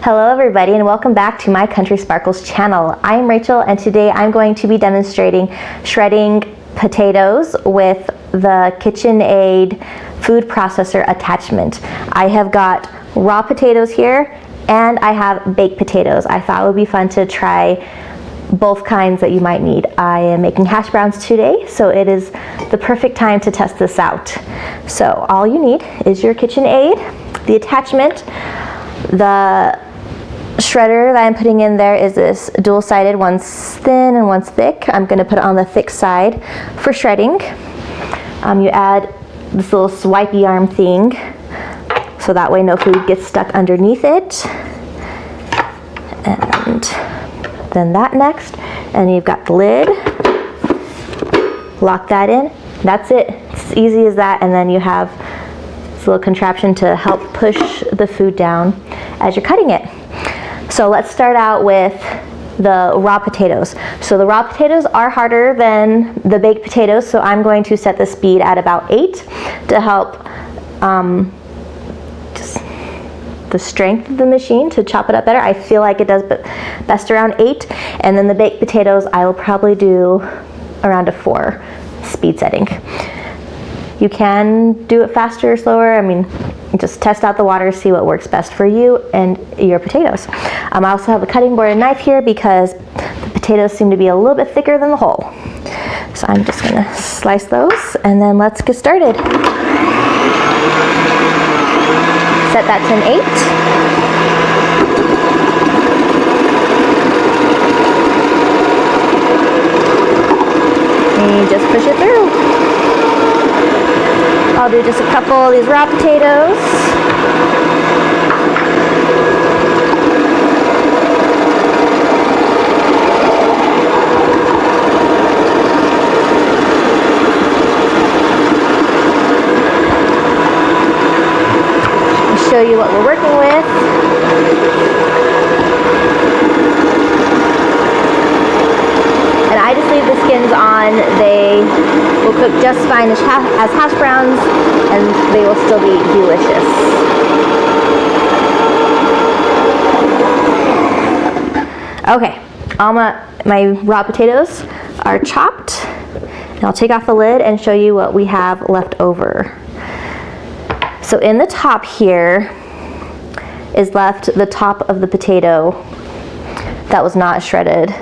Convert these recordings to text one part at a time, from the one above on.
Hello everybody and welcome back to my Country Sparkles channel. I'm Rachel and today I'm going to be demonstrating shredding potatoes with the Kitchenaid food processor attachment. I have got raw potatoes here and I have baked potatoes. I thought it would be fun to try both kinds that you might need. I am making hash browns today, so it is the perfect time to test this out. So all you need is your Kitchenaid, the attachment. The shredder that I'm putting in there is this dual-sided, one's thin and one's thick. I'm going to put it on the thick side for shredding. You add this little swipey arm thing, so that way no food gets stuck underneath it. And then that next, and you've got the lid. Lock that in. That's it. It's as easy as that. And then you have this little contraption to help push the food down as you're cutting it. So let's start out with the raw potatoes. So the raw potatoes are harder than the baked potatoes, so I'm going to set the speed at about 8 to help just the strength of the machine to chop it up better. I feel like it does best around 8, and then the baked potatoes I will probably do around a 4 speed setting. You can do it faster or slower. I mean, just test out the water, see what works best for you and your potatoes. I also have a cutting board and knife here because the potatoes seem to be a little bit thicker than the whole. So I'm just gonna slice those and then let's get started. Set that to an 8. And you just push it through. I'll do just a couple of these raw potatoes. I'll show you what we're working with. And I just leave the skins on. They will cook just fine as hash browns, and they will still be delicious. Okay, all my raw potatoes are chopped, and I'll take off the lid and show you what we have left over. So in the top here is left the top of the potato that was not shredded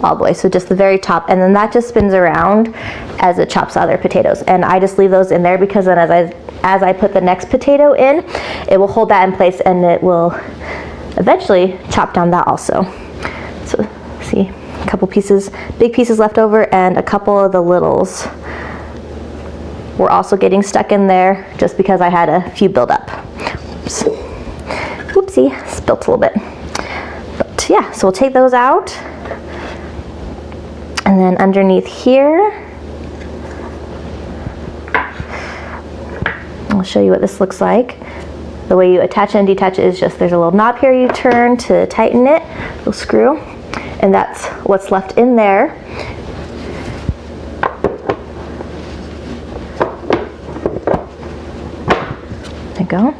all the way, so just the very top, and then that just spins around as it chops other potatoes, and I just leave those in there because then as I put the next potato in, it will hold that in place and it will eventually chop down that also. So see, a couple pieces, big pieces left over, and a couple of the littles were also getting stuck in there just because I had a few build up. Oops. Whoopsie, spilt a little bit. But yeah, so we'll take those out. And then underneath here, I'll show you what this looks like. The way you attach and detach it is just, there's a little knob here you turn to tighten it, little screw, and that's what's left in there. There you go.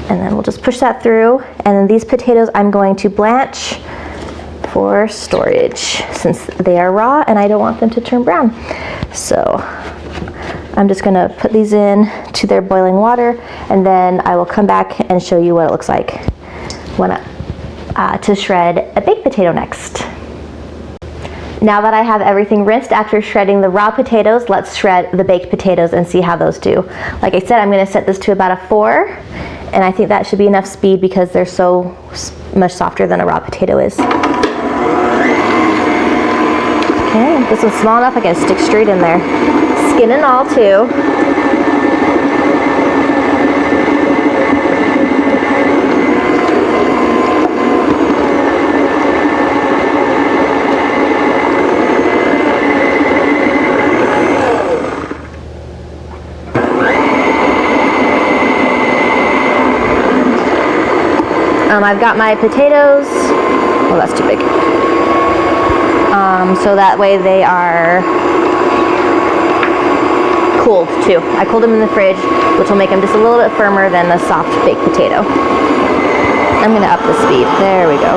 And then we'll just push that through, and then these potatoes I'm going to blanch for storage since they are raw and I don't want them to turn brown. So I'm just gonna put these in to their boiling water, and then I will come back and show you what it looks like when to shred a baked potato next. Now that I have everything rinsed after shredding the raw potatoes, let's shred the baked potatoes and see how those do. Like I said, I'm gonna set this to about a 4, and I think that should be enough speed because they're so much softer than a raw potato is. Okay, this one's small enough I can stick straight in there. Skin and all too. I've got my potatoes. Oh, that's too big. So that way they are cooled too. I cooled them in the fridge, which will make them just a little bit firmer than the soft baked potato. I'm gonna up the speed. There we go.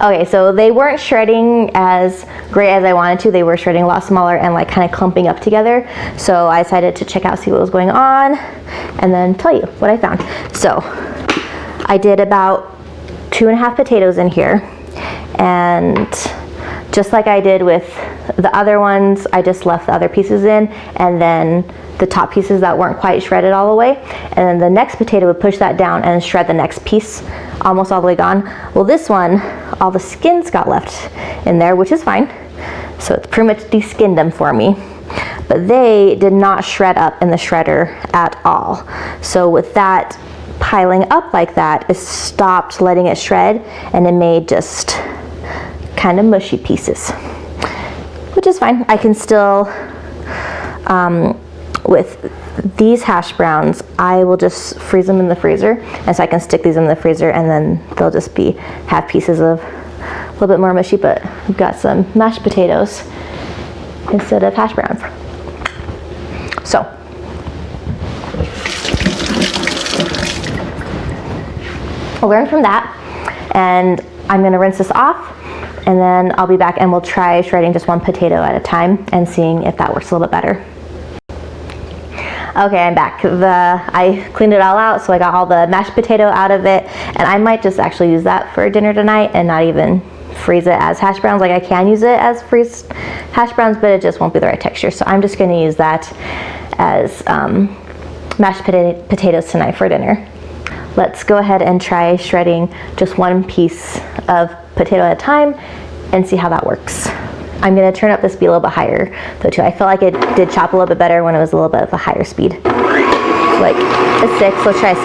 Okay, so they weren't shredding as great as I wanted to. They were shredding a lot smaller and like kind of clumping up together. So I decided to check out, see what was going on, and then tell you what I found. So I did about 2.5 potatoes in here, and just like I did with the other ones, I just left the other pieces in, and then the top pieces that weren't quite shredded all the way, and then the next potato would push that down and shred the next piece almost all the way gone. Well, this one, all the skins got left in there, which is fine. So it's pretty much de-skinned them for me. But they did not shred up in the shredder at all. So with that piling up like that, it stopped letting it shred, and it made just kind of mushy pieces, which is fine. I can still, with these hash browns, I will just freeze them in the freezer, and so I can stick these in the freezer, and then they'll just have pieces of a little bit more mushy, but we've got some mashed potatoes instead of hash browns. So I'll learn from that, and I'm gonna rinse this off, and then I'll be back and we'll try shredding just one potato at a time and seeing if that works a little bit better. Okay, I'm back. I cleaned it all out, so I got all the mashed potato out of it, and I might just actually use that for dinner tonight and not even freeze it as hash browns. Like, I can use it as freezed hash browns, but it just won't be the right texture. So I'm just gonna use that as mashed potatoes tonight for dinner. Let's go ahead and try shredding just one piece of potato at a time and see how that works. I'm gonna turn up the speed a little bit higher though too. I feel like it did chop a little bit better when it was a little bit of a higher speed. So like a 6, let's try a 6.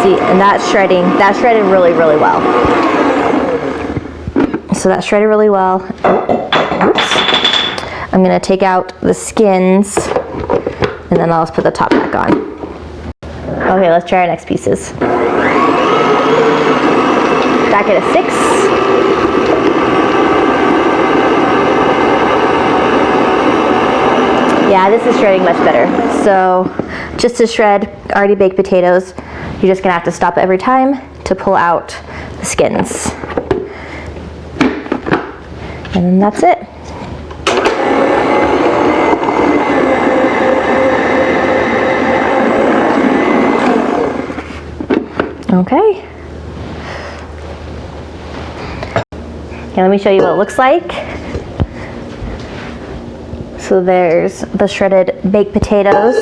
See, and that shredded really, really well. So that shredded really well. Oops. I'm gonna take out the skins, and then I'll just put the top back on. Okay, let's try our next pieces. Back at a 6. Yeah, this is shredding much better. So just to shred already baked potatoes, you're just gonna have to stop every time to pull out the skins. And then that's it. Okay. Okay, let me show you what it looks like. So there's the shredded baked potatoes.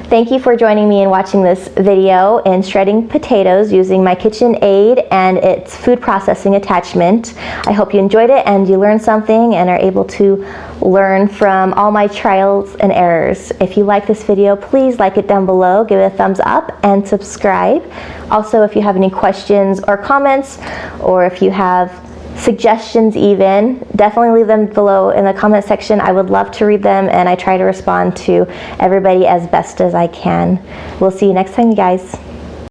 Thank you for joining me and watching this video in shredding potatoes using my Kitchenaid and its food processing attachment. I hope you enjoyed it and you learned something and are able to learn from all my trials and errors. If you like this video, please like it down below, give it a thumbs up, and subscribe. Also, if you have any questions or comments, or if you have suggestions even, definitely leave them below in the comment section. I would love to read them, and I try to respond to everybody as best as I can. We'll see you next time, you guys.